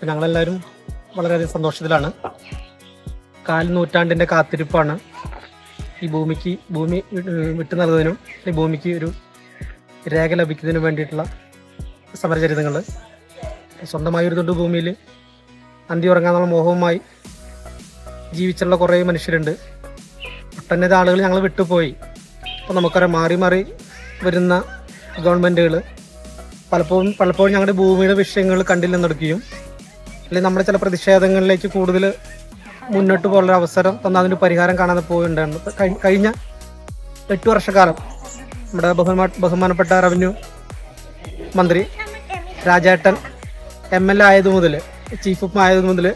അപ്പം ഞങ്ങളെല്ലാവരും വളരെയധികം സന്തോഷത്തിലാണ്. 4 നൂറ്റാണ്ടിൻ്റെ കാത്തിരിപ്പാണ് ഈ ഭൂമി വിട്ടു നൽകുന്നതിനും ഈ ഭൂമിക്ക് ഒരു രേഖ ലഭിക്കുന്നതിനും വേണ്ടിയിട്ടുള്ള സമരചരിതങ്ങൾ. സ്വന്തമായി ഒരു തൊണ്ട് ഭൂമിയിൽ അന്തി ഉറങ്ങാനുള്ള മോഹവുമായി ജീവിച്ചുള്ള കുറേ മനുഷ്യരുണ്ട്. ഒട്ടനവധി ആളുകൾ ഞങ്ങൾ വിട്ടുപോയി. അപ്പോൾ നമുക്കറിയാം, മാറി മാറി വരുന്ന ഗവൺമെൻറ്റുകൾ പലപ്പോഴും ഞങ്ങളുടെ ഭൂമിയുടെ വിഷയങ്ങൾ കണ്ടില്ലെന്നെടുക്കുകയും അല്ലെങ്കിൽ നമ്മുടെ ചില പ്രതിഷേധങ്ങളിലേക്ക് കൂടുതൽ മുന്നോട്ട് പോകാനുള്ള അവസരം തന്ന അതിന് പരിഹാരം കാണാതെ പോയിട്ടുണ്ടായിരുന്നു. കഴിഞ്ഞ 8 വർഷക്കാലം നമ്മുടെ ബഹുമാനപ്പെട്ട റവന്യൂ മന്ത്രി രാജേട്ടൻ MLA ആയത് മുതൽ, ചീഫ് വിപ്പ് ആയത് മുതൽ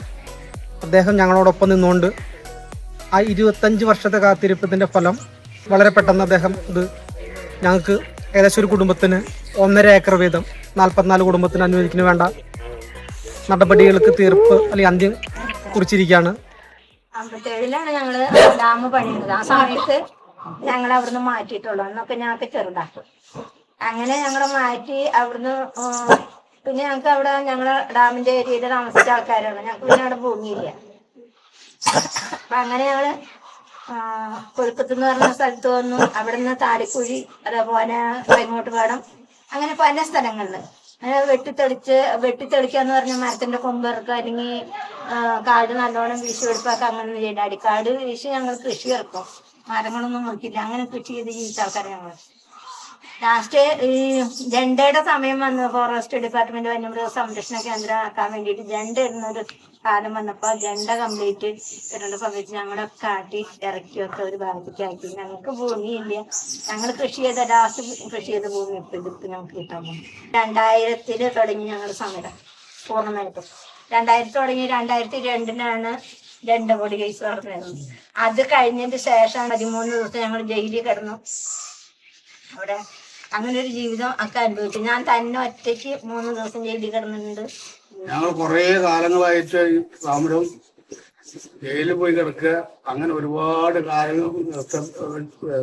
അദ്ദേഹം ഞങ്ങളോടൊപ്പം നിന്നുകൊണ്ട് ആ 25 വർഷത്തെ കാത്തിരിപ്പത്തിൻ്റെ ഫലം വളരെ പെട്ടെന്ന് അദ്ദേഹം ഇത് ഞങ്ങൾക്ക് ഏകദേശം ഒരു കുടുംബത്തിന് 1.5 ഏക്കർ വീതം 44 കുടുംബത്തിന് അനുവദിക്കുന്ന വേണ്ട നടപടികൾക്ക് തീർപ്പ് അല്ലെങ്കിൽ അന്ത്യം കുറിച്ചിരിക്കുകയാണ്. 57-ലാണ് ഞങ്ങള് ഡാം പണിയുന്നത്. ആ സമയത്ത് ഞങ്ങൾ അവിടുന്ന് മാറ്റിയിട്ടുള്ളൂ. എന്നൊക്കെ ഞങ്ങൾക്ക് ചെറുതാക്കും. അങ്ങനെ ഞങ്ങളെ മാറ്റി അവിടുന്ന് പിന്നെ ഞങ്ങൾക്ക് അവിടെ ഞങ്ങളെ ഡാമിന്റെ ഏരിയയിൽ താമസിച്ച ആൾക്കാരാണ്. ഞങ്ങൾക്ക് പിന്നെ അവിടെ ഭൂമിയില്ല. അപ്പൊ അങ്ങനെ ഞങ്ങള് കൊഴുക്കത്ത് എന്ന് പറഞ്ഞ സ്ഥലത്ത് വന്നു. അവിടുന്ന് താടിക്കുഴി, അതേപോലെ കൈങ്ങോട്ട് പാടം, അങ്ങനെ പല സ്ഥലങ്ങളില് വെട്ടിത്തെളിക്കാന്ന് പറഞ്ഞ മരത്തിന്റെ കൊമ്പിറക്കുക, അല്ലെങ്കിൽ കാട് നല്ലോണം വീശി വെടുപ്പാക്കുക, അങ്ങനെ ചെയ്യില്ല. അടിക്കാട് വീശി ഞങ്ങൾ കൃഷി ഇറക്കും. മരങ്ങളൊന്നും നോക്കില്ല. അങ്ങനെ കൃഷി ചെയ്ത് ജീവിച്ച ആൾക്കാരെ ഞങ്ങൾ. ലാസ്റ്റ് ഈ ജണ്ടയുടെ സമയം വന്നു. ഫോറസ്റ്റ് ഡിപ്പാർട്ട്മെന്റ് വന്യമൃഗ സംരക്ഷണ കേന്ദ്രം ആക്കാൻ വേണ്ടിയിട്ട് ജണ്ട ഇടുന്നൊരു കാലം വന്നപ്പോൾ ജണ്ട കംപ്ലീറ്റ് ഇടേണ്ട സമയത്ത് ഞങ്ങളൊക്കെ കാട്ടി ഇറക്കിയൊക്കെ ഒരു ഭാഗത്തേക്ക് ആക്കി. ഞങ്ങൾക്ക് ഭൂമിയില്ല. ഞങ്ങൾ കൃഷി ചെയ്ത കൃഷി ചെയ്ത ഭൂമി ഇപ്പം ഞങ്ങൾക്ക് കിട്ടാൻ പോകും. 2000 തുടങ്ങി ഞങ്ങൾ സമരം പൂർണ്ണമായിട്ടും. 2000 തുടങ്ങി 2002-ലാണ് ജണ്ട പൊടി കേസ് നടന്നത്. അത് കഴിഞ്ഞതിന് ശേഷം 13 ദിവസം ഞങ്ങൾ ജയിലിൽ കിടന്നു. അവിടെ അങ്ങനെ ഒരു ജീവിതം ഒക്കെ അനുഭവിച്ചു. ഞാൻ തന്നെ ഒറ്റയ്ക്ക് 3 ദിവസം ജയിലിൽ കിടന്നിട്ടുണ്ട്. ഞങ്ങൾ കുറേ കാലങ്ങളായിട്ട് ഈ സമരം ജയിലിൽ പോയി കിടക്കുക, അങ്ങനെ ഒരുപാട് കാര്യങ്ങൾ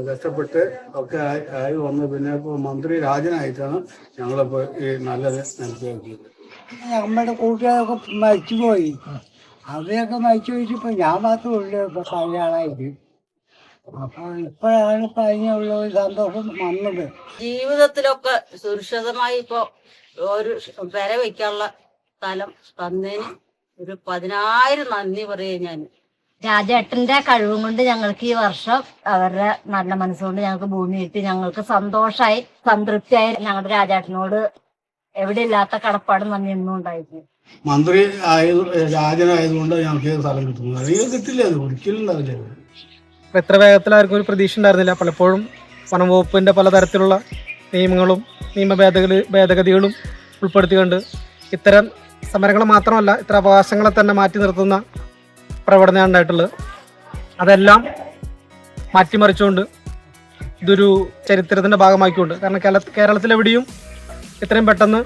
കഷ്ടപ്പെട്ട് ഒക്കെ ആയി വന്ന് പിന്നെ ഇപ്പോൾ മന്ത്രി രാജനായിട്ടാണ് ഞങ്ങളിപ്പോൾ ഈ നല്ലത് മനസ്സിലാക്കിയത്. നമ്മുടെ കൂട്ടുകാരൊക്കെ മരിച്ചുപോയി. അവരെയൊക്കെ മരിച്ചു പോയിട്ടിപ്പോൾ ഞാൻ മാത്രമേ ഉള്ളൂ ഇപ്പോൾ കല്യാണമായിട്ട്. അപ്പൊ ഇപ്പോഴാണ് ഇപ്പൊ അതിനുള്ള ഒരു സന്തോഷം വന്നത്. ജീവിതത്തിലൊക്കെ സുരക്ഷിതമായി ഇപ്പൊ ഒരു പെര വയ്ക്കാനുള്ള സ്ഥലം തന്നതിന് ഒരു 10,000 നന്ദി പറയും ഞാൻ. രാജേട്ടന്റെ കഴിവും കൊണ്ട് ഞങ്ങൾക്ക് ഈ വർഷം അവരുടെ നല്ല മനസ്സുകൊണ്ട് ഞങ്ങൾക്ക് ഭൂമി കിട്ടി. ഞങ്ങൾക്ക് സന്തോഷമായി, സംതൃപ്തിയായി. ഞങ്ങളുടെ രാജേട്ടനോട് എവിടെ ഇല്ലാത്ത കടപ്പാടും നന്ദി ഒന്നും ഉണ്ടായിരുന്നു. മന്ത്രി രാജനായതുകൊണ്ട് ഞങ്ങൾക്ക് സ്ഥലം കിട്ടുന്നത്. അല്ലെങ്കിൽ കിട്ടില്ല, അത് ഒരിക്കലും ഉണ്ടാവില്ല. അപ്പോൾ എത്ര വേഗത്തിൽ ആർക്കും ഒരു പ്രതീക്ഷ ഉണ്ടായിരുന്നില്ല. പലപ്പോഴും വനം വകുപ്പിൻ്റെ പലതരത്തിലുള്ള നിയമങ്ങളും ഭേദഗതികളും ഉൾപ്പെടുത്തിക്കൊണ്ട് ഇത്തരം സമരങ്ങൾ മാത്രമല്ല, ഇത്തരം അവകാശങ്ങളെ തന്നെ മാറ്റി നിർത്തുന്ന പ്രവണതയാണ് ഉണ്ടായിട്ടുള്ളത്. അതെല്ലാം മാറ്റിമറിച്ചുകൊണ്ട് ഇതൊരു ചരിത്രത്തിൻ്റെ ഭാഗമാക്കിക്കൊണ്ട്, കാരണം കേരളത്തിലെവിടെയും ഇത്രയും പെട്ടെന്ന്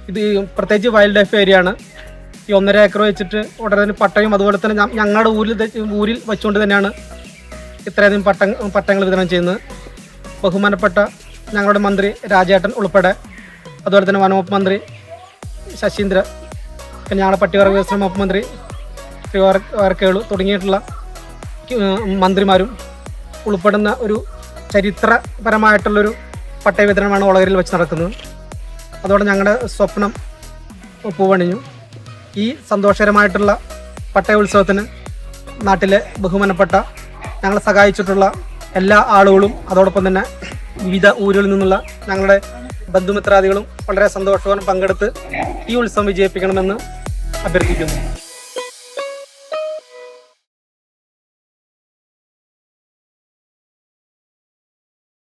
ഇത് പ്രത്യേകിച്ച് വൈൽഡ് ലൈഫ് ഏരിയ ആണ്. ഈ 1.5 ഏക്കർ വെച്ചിട്ട് ഉടനെ പട്ടയും അതുപോലെ തന്നെ ഞങ്ങളുടെ ഊരിൽ വെച്ചുകൊണ്ട് തന്നെയാണ് ഇത്രയധികം പട്ടങ്ങൾ വിതരണം ചെയ്യുന്നത്. ബഹുമാനപ്പെട്ട ഞങ്ങളുടെ മന്ത്രി രാജേട്ടൻ ഉൾപ്പെടെ, അതുപോലെ തന്നെ വനവകുപ്പ് മന്ത്രി ശശീന്ദ്ര, പിന്നെ ഞങ്ങളുടെ പട്ടികവർഗ വികസന വകുപ്പ് മന്ത്രി കേളു തുടങ്ങിയിട്ടുള്ള മന്ത്രിമാരും ഉൾപ്പെടുന്ന ഒരു ചരിത്രപരമായിട്ടുള്ളൊരു പട്ടയ വിതരണമാണ് ഒളകരിൽ വെച്ച് നടക്കുന്നത്. അതോടെ ഞങ്ങളുടെ സ്വപ്നം പൂവണിഞ്ഞു. ഈ സന്തോഷകരമായിട്ടുള്ള പട്ടയ ഉത്സവത്തിന് നാട്ടിലെ ബഹുമാനപ്പെട്ട ഞങ്ങളെ സഹായിച്ചിട്ടുള്ള എല്ലാ ആളുകളും, അതോടൊപ്പം തന്നെ വിവിധ ഊരുകളിൽ നിന്നുള്ള ഞങ്ങളുടെ ബന്ധുമിത്രാദികളും വളരെ സന്തോഷപൂർവ്വം പങ്കെടുത്ത് ഈ ഉത്സവം വിജയിപ്പിക്കണമെന്ന് അഭ്യർത്ഥിക്കുന്നു.